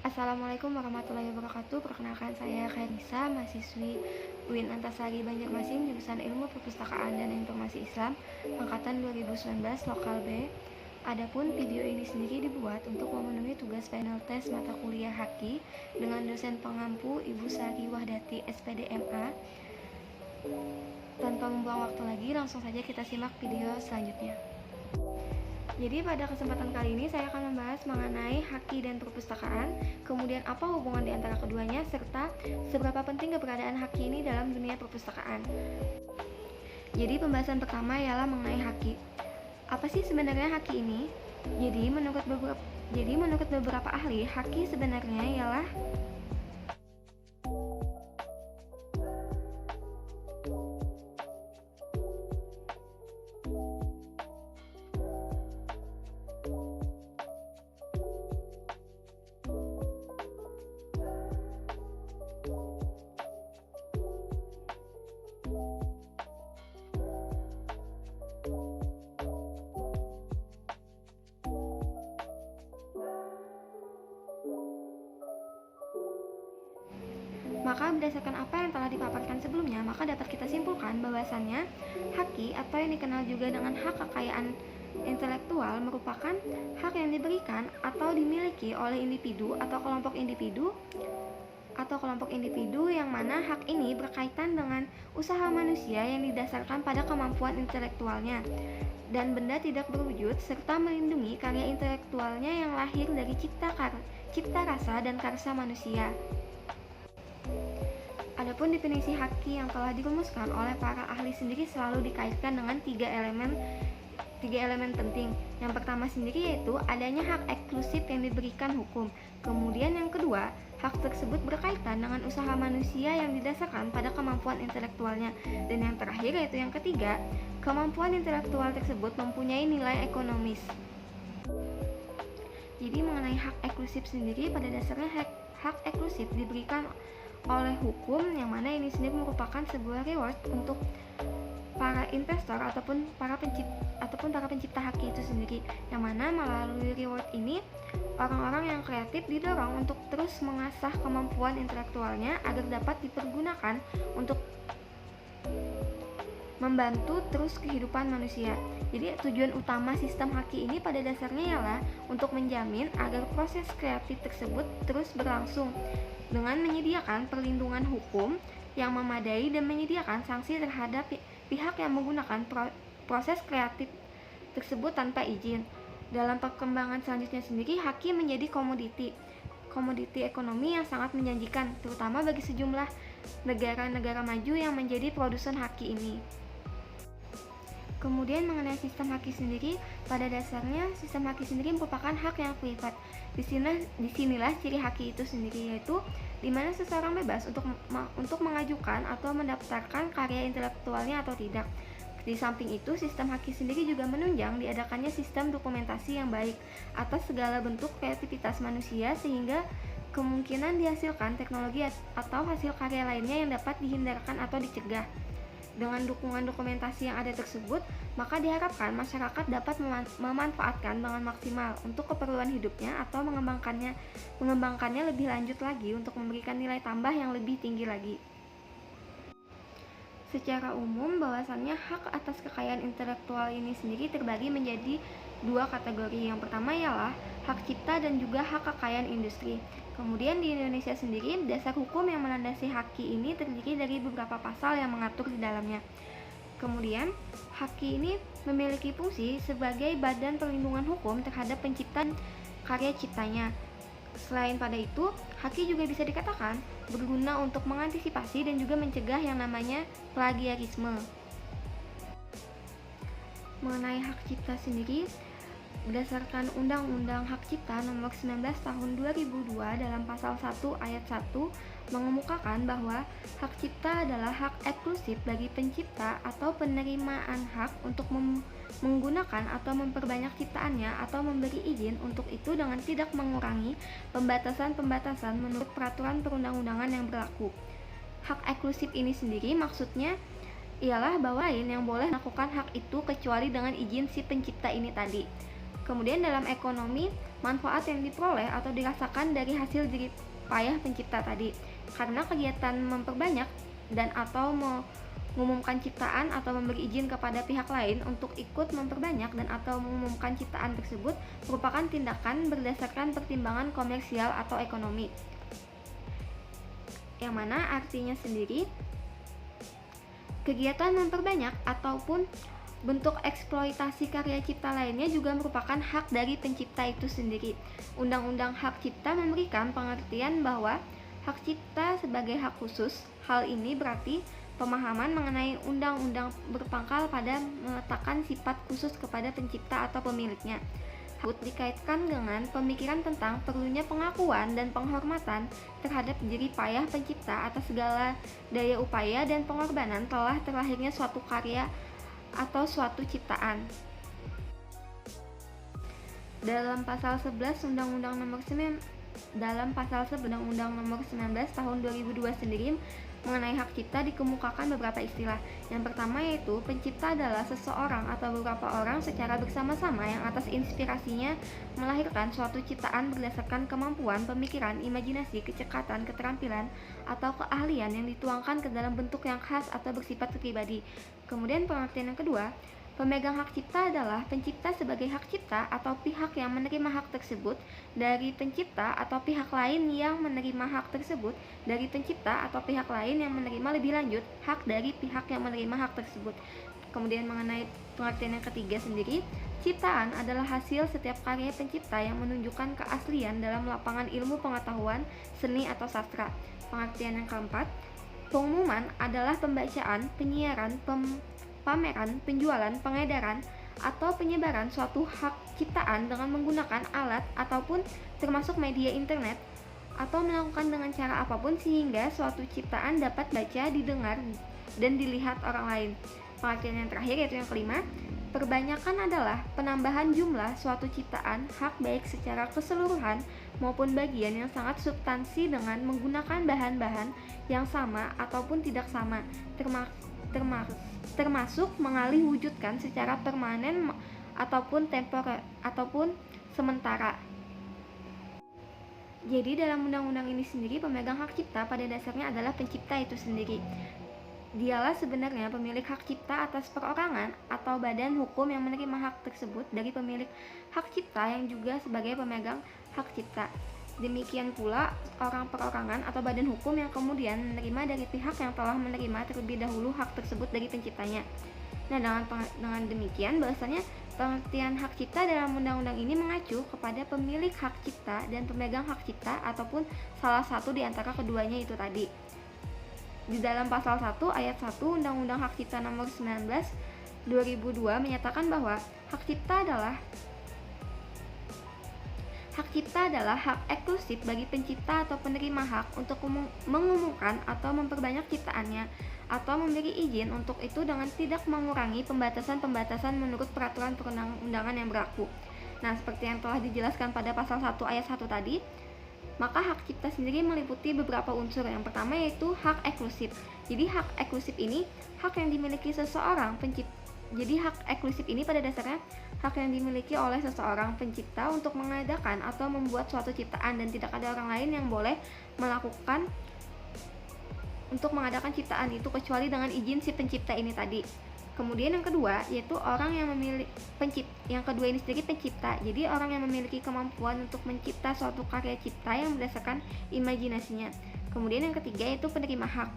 Assalamualaikum warahmatullahi wabarakatuh. Perkenalkan saya Khairisa, mahasiswi UIN Antasari Banjarmasin, jurusan Ilmu Perpustakaan dan Informasi Islam, angkatan 2019 Lokal B. Adapun video ini sendiri dibuat untuk memenuhi tugas panel tes mata kuliah Haki dengan dosen pengampu Ibu Sari Wahdati SPD MA. Tanpa membuang waktu lagi, langsung saja kita simak video selanjutnya. Jadi pada kesempatan kali ini saya akan membahas mengenai Haki dan perpustakaan, kemudian apa hubungan di antara keduanya, serta seberapa penting keberadaan Haki ini dalam dunia perpustakaan. Jadi pembahasan pertama ialah mengenai Haki. Apa sih sebenarnya Haki ini? Jadi menurut beberapa ahli, Haki sebenarnya ialah Maka berdasarkan apa yang telah dipaparkan sebelumnya, maka dapat kita simpulkan bahwasannya Haki atau yang dikenal juga dengan hak kekayaan intelektual merupakan hak yang diberikan atau dimiliki oleh individu atau kelompok individu yang mana hak ini berkaitan dengan usaha manusia yang didasarkan pada kemampuan intelektualnya dan benda tidak berwujud serta melindungi karya intelektualnya yang lahir dari cipta rasa dan karsa manusia. Adapun definisi Haki yang telah dirumuskan oleh para ahli sendiri selalu dikaitkan dengan tiga elemen penting. Yang pertama sendiri yaitu adanya hak eksklusif yang diberikan hukum. Kemudian yang kedua, hak tersebut berkaitan dengan usaha manusia yang didasarkan pada kemampuan intelektualnya. Dan yang terakhir yaitu yang ketiga, kemampuan intelektual tersebut mempunyai nilai ekonomis. Jadi mengenai hak eksklusif sendiri, pada dasarnya hak eksklusif diberikan oleh hukum, yang mana ini sendiri merupakan sebuah reward untuk para investor ataupun para pencipta Haki itu sendiri, yang mana melalui reward ini orang-orang yang kreatif didorong untuk terus mengasah kemampuan intelektualnya agar dapat dipergunakan untuk membantu terus kehidupan manusia. Jadi tujuan utama sistem Haki ini pada dasarnya ialah untuk menjamin agar proses kreatif tersebut terus berlangsung dengan menyediakan perlindungan hukum yang memadai dan menyediakan sanksi terhadap pihak yang menggunakan proses kreatif tersebut tanpa izin. Dalam perkembangan selanjutnya sendiri, Haki menjadi komoditi ekonomi yang sangat menjanjikan, terutama bagi sejumlah negara-negara maju yang menjadi produsen Haki ini. Kemudian mengenai sistem Haki sendiri, pada dasarnya sistem Haki sendiri merupakan hak yang privat. Disinilah ciri Haki itu sendiri, yaitu di mana seseorang bebas untuk mengajukan atau mendaftarkan karya intelektualnya atau tidak. Di samping itu, sistem Haki sendiri juga menunjang diadakannya sistem dokumentasi yang baik atas segala bentuk kreativitas manusia, sehingga kemungkinan dihasilkan teknologi atau hasil karya lainnya yang dapat dihindarkan atau dicegah. Dengan dukungan dokumentasi yang ada tersebut, maka diharapkan masyarakat dapat memanfaatkan dengan maksimal untuk keperluan hidupnya atau mengembangkannya lebih lanjut lagi untuk memberikan nilai tambah yang lebih tinggi lagi. Secara umum, bahwasannya hak atas kekayaan intelektual ini sendiri terbagi menjadi dua kategori. Yang pertama ialah hak cipta dan juga hak kekayaan industri. Kemudian di Indonesia sendiri, dasar hukum yang melandasi Haki ini terdiri dari beberapa pasal yang mengatur di dalamnya. Kemudian, Haki ini memiliki fungsi sebagai badan perlindungan hukum terhadap pencipta karya ciptanya. Selain pada itu, Haki juga bisa dikatakan berguna untuk mengantisipasi dan juga mencegah yang namanya plagiarisme. Mengenai hak cipta sendiri, berdasarkan Undang-Undang Hak Cipta Nomor 19 Tahun 2002 dalam Pasal 1 Ayat 1 mengemukakan bahwa hak cipta adalah hak eksklusif bagi pencipta atau penerimaan hak untuk menggunakan atau memperbanyak ciptaannya atau memberi izin untuk itu dengan tidak mengurangi pembatasan-pembatasan menurut peraturan perundang-undangan yang berlaku. Hak eksklusif ini sendiri maksudnya ialah bahwa lain yang boleh melakukan hak itu kecuali dengan izin si pencipta ini tadi. Kemudian dalam ekonomi, manfaat yang diperoleh atau dirasakan dari hasil jerih payah pencipta tadi. Karena kegiatan memperbanyak dan atau mengumumkan ciptaan atau memberi izin kepada pihak lain untuk ikut memperbanyak dan atau mengumumkan ciptaan tersebut merupakan tindakan berdasarkan pertimbangan komersial atau ekonomi. Yang mana artinya sendiri, kegiatan memperbanyak ataupun bentuk eksploitasi karya cipta lainnya juga merupakan hak dari pencipta itu sendiri. Undang-undang hak cipta memberikan pengertian bahwa hak cipta sebagai hak khusus. Hal ini berarti pemahaman mengenai undang-undang berpangkal pada meletakkan sifat khusus kepada pencipta atau pemiliknya. Hak dikaitkan dengan pemikiran tentang perlunya pengakuan dan penghormatan terhadap jerih payah pencipta atas segala daya upaya dan pengorbanan telah terlahirnya suatu karya atau suatu ciptaan. Dalam pasal 11 Undang-Undang Nomor 19 tahun 2002 sendiri mengenai hak cipta dikemukakan beberapa istilah. Yang pertama yaitu pencipta adalah seseorang atau beberapa orang secara bersama-sama yang atas inspirasinya melahirkan suatu ciptaan berdasarkan kemampuan, pemikiran, imajinasi, kecekatan, keterampilan, atau keahlian yang dituangkan ke dalam bentuk yang khas atau bersifat pribadi. Kemudian pengertian yang kedua, pemegang hak cipta adalah pencipta sebagai hak cipta atau pihak yang menerima hak tersebut dari pencipta atau pihak lain yang menerima hak tersebut dari pencipta atau pihak lain yang menerima lebih lanjut hak dari pihak yang menerima hak tersebut. Kemudian mengenai pengertian yang ketiga sendiri, ciptaan adalah hasil setiap karya pencipta yang menunjukkan keaslian dalam lapangan ilmu pengetahuan, seni atau sastra. Pengertian yang keempat, pengumuman adalah pembacaan, penyiaran, pameran, penjualan, pengedaran, atau penyebaran suatu hak ciptaan dengan menggunakan alat ataupun termasuk media internet atau melakukan dengan cara apapun sehingga suatu ciptaan dapat baca, didengar, dan dilihat orang lain. Pengertian yang terakhir yaitu yang kelima, perbanyakan adalah penambahan jumlah suatu ciptaan hak baik secara keseluruhan maupun bagian yang sangat substansi dengan menggunakan bahan-bahan yang sama ataupun tidak sama, termasuk mengalih wujudkan secara permanen ataupun temporer ataupun sementara. Jadi dalam undang-undang ini sendiri, pemegang hak cipta pada dasarnya adalah pencipta itu sendiri. Dialah sebenarnya pemilik hak cipta atas perorangan atau badan hukum yang menerima hak tersebut dari pemilik hak cipta yang juga sebagai pemegang hak cipta. Demikian pula orang perorangan atau badan hukum yang kemudian menerima dari pihak yang telah menerima terlebih dahulu hak tersebut dari penciptanya. Nah, dengan demikian bahwasanya pengertian hak cipta dalam undang-undang ini mengacu kepada pemilik hak cipta dan pemegang hak cipta ataupun salah satu di antara keduanya itu tadi. Di dalam pasal 1 ayat 1 Undang-Undang Hak Cipta Nomor 19 2002 menyatakan bahwa hak cipta adalah hak eksklusif bagi pencipta atau penerima hak untuk mengumumkan atau memperbanyak ciptaannya atau memberi izin untuk itu dengan tidak mengurangi pembatasan-pembatasan menurut peraturan perundang-undangan yang berlaku. Nah, seperti yang telah dijelaskan pada pasal 1 ayat 1 tadi, maka hak cipta sendiri meliputi beberapa unsur. Yang pertama yaitu hak eksklusif. Jadi hak eksklusif ini hak yang dimiliki seseorang pencipta. Jadi hak eksklusif ini pada dasarnya hak yang dimiliki oleh seseorang pencipta untuk mengadakan atau membuat suatu ciptaan dan tidak ada orang lain yang boleh melakukan untuk mengadakan ciptaan itu kecuali dengan izin si pencipta ini tadi. Kemudian yang kedua yaitu orang yang memiliki yang kedua ini sendiri pencipta. Jadi orang yang memiliki kemampuan untuk mencipta suatu karya cipta yang berdasarkan imajinasinya. Kemudian yang ketiga yaitu penerima hak.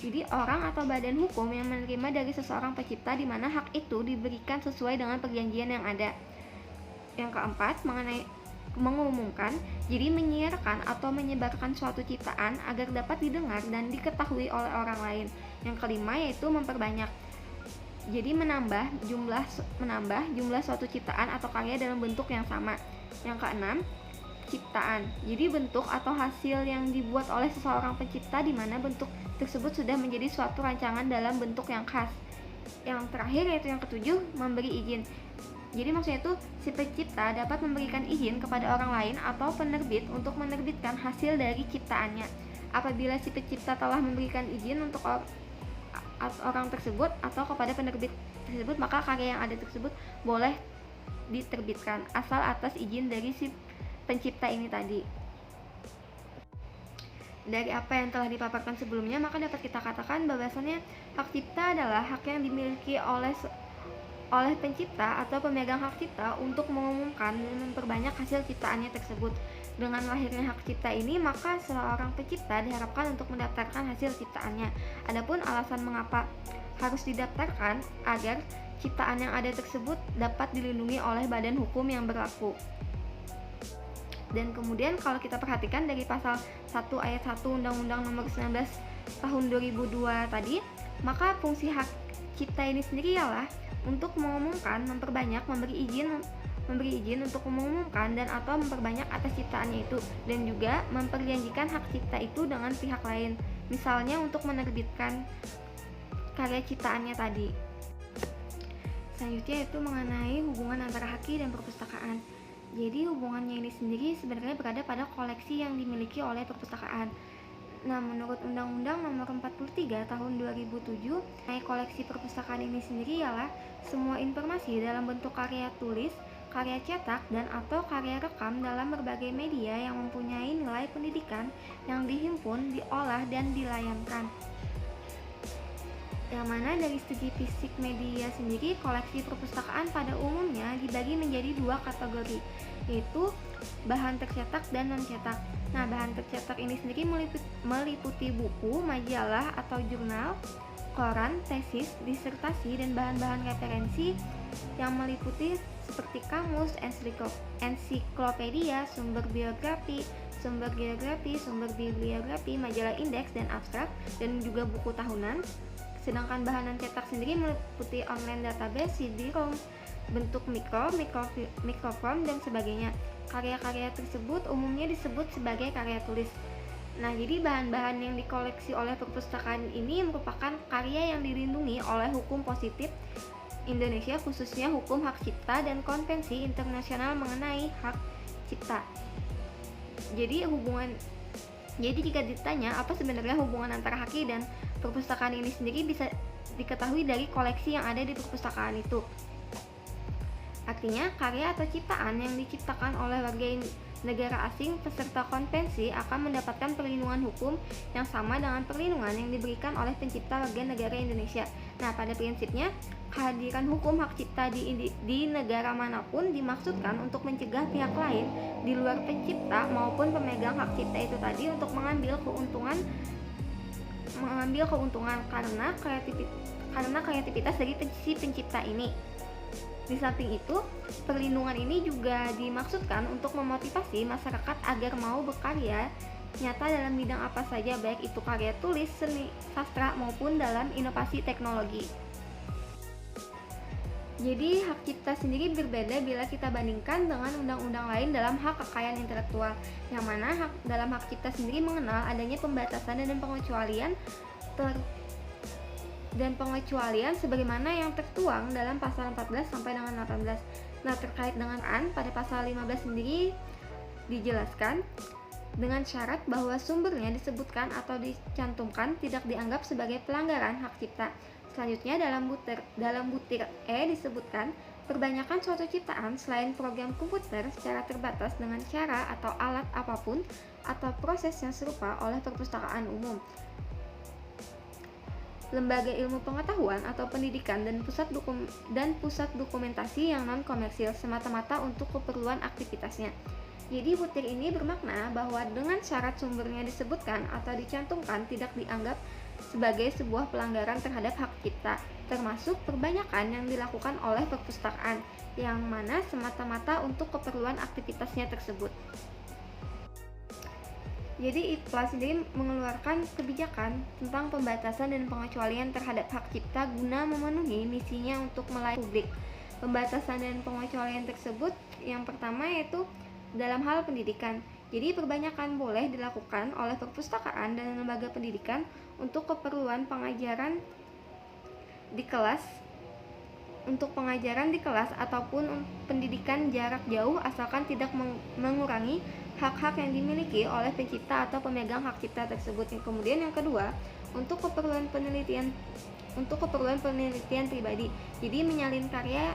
Jadi orang atau badan hukum yang menerima dari seseorang pencipta di mana hak itu diberikan sesuai dengan perjanjian yang ada. Yang keempat mengenai mengumumkan, jadi menyiarkan atau menyebarkan suatu ciptaan agar dapat didengar dan diketahui oleh orang lain. Yang kelima yaitu memperbanyak. Jadi menambah jumlah suatu ciptaan atau karya dalam bentuk yang sama. Yang keenam, ciptaan. Jadi bentuk atau hasil yang dibuat oleh seseorang pencipta di mana bentuk tersebut sudah menjadi suatu rancangan dalam bentuk yang khas. Yang terakhir yaitu yang ketujuh, memberi izin. Jadi maksudnya itu si pencipta dapat memberikan izin kepada orang lain atau penerbit untuk menerbitkan hasil dari ciptaannya. Apabila si pencipta telah memberikan izin untuk orang tersebut atau kepada penerbit tersebut, maka karya yang ada tersebut boleh diterbitkan asal atas izin dari si pencipta ini tadi. Dari apa yang telah dipaparkan sebelumnya, maka dapat kita katakan bahwasannya hak cipta adalah hak yang dimiliki oleh pencipta atau pemegang hak cipta untuk mengumumkan dan memperbanyak hasil ciptaannya tersebut. Dengan lahirnya hak cipta ini, maka seorang pencipta diharapkan untuk mendaftarkan hasil ciptaannya. Adapun alasan mengapa harus didaftarkan agar ciptaan yang ada tersebut dapat dilindungi oleh badan hukum yang berlaku. Dan kemudian kalau kita perhatikan dari pasal 1 ayat 1 Undang-Undang Nomor 19 Tahun 2002 tadi, maka fungsi hak cipta ini sendiri ialah untuk mengumumkan, memperbanyak, memberi izin untuk mengumumkan dan atau memperbanyak atas ciptaannya itu, dan juga memperjanjikan hak cipta itu dengan pihak lain, misalnya untuk menerbitkan karya ciptaannya tadi. Selanjutnya itu mengenai hubungan antara haki dan perpustakaan. Jadi hubungannya ini sendiri sebenarnya berada pada koleksi yang dimiliki oleh perpustakaan. Nah, menurut Undang-Undang Nomor 43 Tahun 2007, koleksi perpustakaan ini sendiri ialah semua informasi dalam bentuk karya tulis, karya cetak, dan atau karya rekam dalam berbagai media yang mempunyai nilai pendidikan yang dihimpun, diolah, dan dilayangkan. Yang mana dari segi fisik media sendiri, koleksi perpustakaan pada umumnya dibagi menjadi dua kategori, yaitu bahan tercetak dan non-cetak. Nah, bahan tercetak ini sendiri meliputi buku, majalah atau jurnal, koran, tesis, disertasi, dan bahan-bahan referensi yang meliputi seperti kamus, ensiklopedia, sumber biografi, sumber geografi, sumber bibliografi, majalah indeks dan abstrak, dan juga buku tahunan. Sedangkan bahan non-cetak sendiri meliputi online database, CD-ROM, bentuk mikrofilm, dan sebagainya. Karya-karya tersebut umumnya disebut sebagai karya tulis. Nah, jadi bahan-bahan yang dikoleksi oleh perpustakaan ini merupakan karya yang dilindungi oleh hukum positif Indonesia, khususnya hukum hak cipta dan konvensi internasional mengenai hak cipta. Jadi jika ditanya apa sebenarnya hubungan antara haki dan perpustakaan ini sendiri, bisa diketahui dari koleksi yang ada di perpustakaan itu. Artinya, karya atau ciptaan yang diciptakan oleh warga negara asing peserta konvensi akan mendapatkan perlindungan hukum yang sama dengan perlindungan yang diberikan oleh pencipta warga negara Indonesia. Nah, pada prinsipnya, kehadiran hukum hak cipta di negara manapun dimaksudkan untuk mencegah pihak lain di luar pencipta maupun pemegang hak cipta itu tadi untuk mengambil keuntungan karena kreativitas dari si pencipta ini. Di samping itu, perlindungan ini juga dimaksudkan untuk memotivasi masyarakat agar mau berkarya nyata dalam bidang apa saja, baik itu karya tulis, seni, sastra, maupun dalam inovasi teknologi. Jadi, hak cipta sendiri berbeda bila kita bandingkan dengan undang-undang lain dalam hak kekayaan intelektual, yang mana dalam hak cipta sendiri mengenal adanya pembatasan dan pengecualian sebagaimana yang tertuang dalam pasal 14 sampai dengan 18. Nah, terkait dengan pada pasal 15 sendiri dijelaskan dengan syarat bahwa sumbernya disebutkan atau dicantumkan tidak dianggap sebagai pelanggaran hak cipta. Selanjutnya dalam butir E disebutkan perbanyakan suatu ciptaan selain program komputer secara terbatas dengan cara atau alat apapun atau proses yang serupa oleh perpustakaan umum, lembaga ilmu pengetahuan atau pendidikan, dan pusat dokumentasi yang non komersil semata-mata untuk keperluan aktivitasnya. Jadi butir ini bermakna bahwa dengan syarat sumbernya disebutkan atau dicantumkan tidak dianggap sebagai sebuah pelanggaran terhadap hak cipta, termasuk perbanyakan yang dilakukan oleh perpustakaan yang mana semata-mata untuk keperluan aktivitasnya tersebut. Jadi IPLA sendiri mengeluarkan kebijakan tentang pembatasan dan pengecualian terhadap hak cipta guna memenuhi misinya untuk melayani publik. Pembatasan dan pengecualian tersebut yang pertama yaitu dalam hal pendidikan. Jadi perbanyakan boleh dilakukan oleh perpustakaan dan lembaga pendidikan untuk keperluan pengajaran di kelas ataupun pendidikan jarak jauh, asalkan tidak mengurangi hak-hak yang dimiliki oleh pencipta atau pemegang hak cipta tersebut. Kemudian yang kedua, untuk keperluan penelitian pribadi. Jadi menyalin karya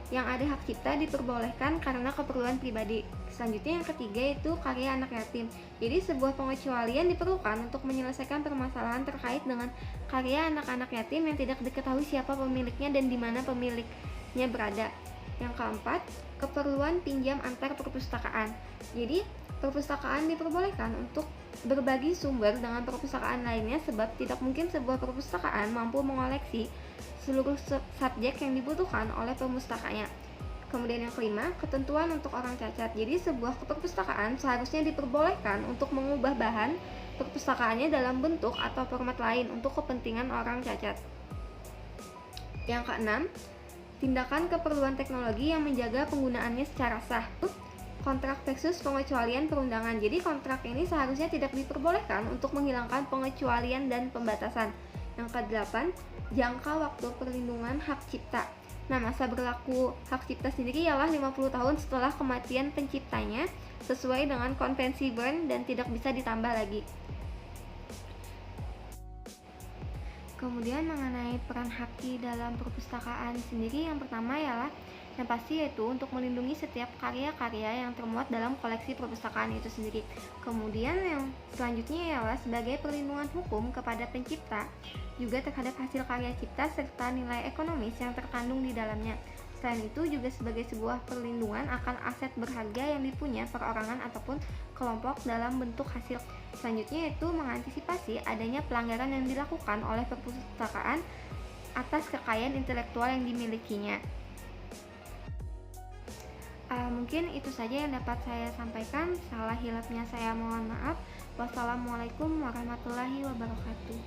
Yang ada hak cipta diperbolehkan karena keperluan pribadi. Selanjutnya yang ketiga itu karya anak yatim. Jadi sebuah pengecualian diperlukan untuk menyelesaikan permasalahan terkait dengan karya anak-anak yatim yang tidak diketahui siapa pemiliknya dan di mana pemiliknya berada. Yang keempat, keperluan pinjam antar perpustakaan. Jadi perpustakaan diperbolehkan untuk berbagi sumber dengan perpustakaan lainnya sebab tidak mungkin sebuah perpustakaan mampu mengoleksi seluruh subjek yang dibutuhkan oleh pemustakanya. Kemudian yang kelima, ketentuan untuk orang cacat. Jadi sebuah perpustakaan seharusnya diperbolehkan untuk mengubah bahan perpustakaannya dalam bentuk atau format lain untuk kepentingan orang cacat. Yang keenam, tindakan keperluan teknologi yang menjaga penggunaannya secara sah. Kontrak versus pengecualian perundangan. Jadi kontrak ini seharusnya tidak diperbolehkan untuk menghilangkan pengecualian dan pembatasan. Yang kedelapan, jangka waktu perlindungan hak cipta. Nah, masa berlaku hak cipta sendiri ialah 50 tahun setelah kematian penciptanya sesuai dengan konvensi Bern dan tidak bisa ditambah lagi. Kemudian mengenai peran haki dalam perpustakaan sendiri, yang pertama ialah yang pasti yaitu untuk melindungi setiap karya-karya yang termuat dalam koleksi perpustakaan itu sendiri. Kemudian yang selanjutnya ialah sebagai perlindungan hukum kepada pencipta juga terhadap hasil karya cipta serta nilai ekonomis yang terkandung di dalamnya. Selain itu juga sebagai sebuah perlindungan akan aset berharga yang dipunya perorangan ataupun kelompok dalam bentuk hasil. Selanjutnya yaitu mengantisipasi adanya pelanggaran yang dilakukan oleh perpustakaan atas kekayaan intelektual yang dimilikinya. Mungkin itu saja yang dapat saya sampaikan. Salah hilapnya saya mohon maaf. Wassalamualaikum warahmatullahi wabarakatuh.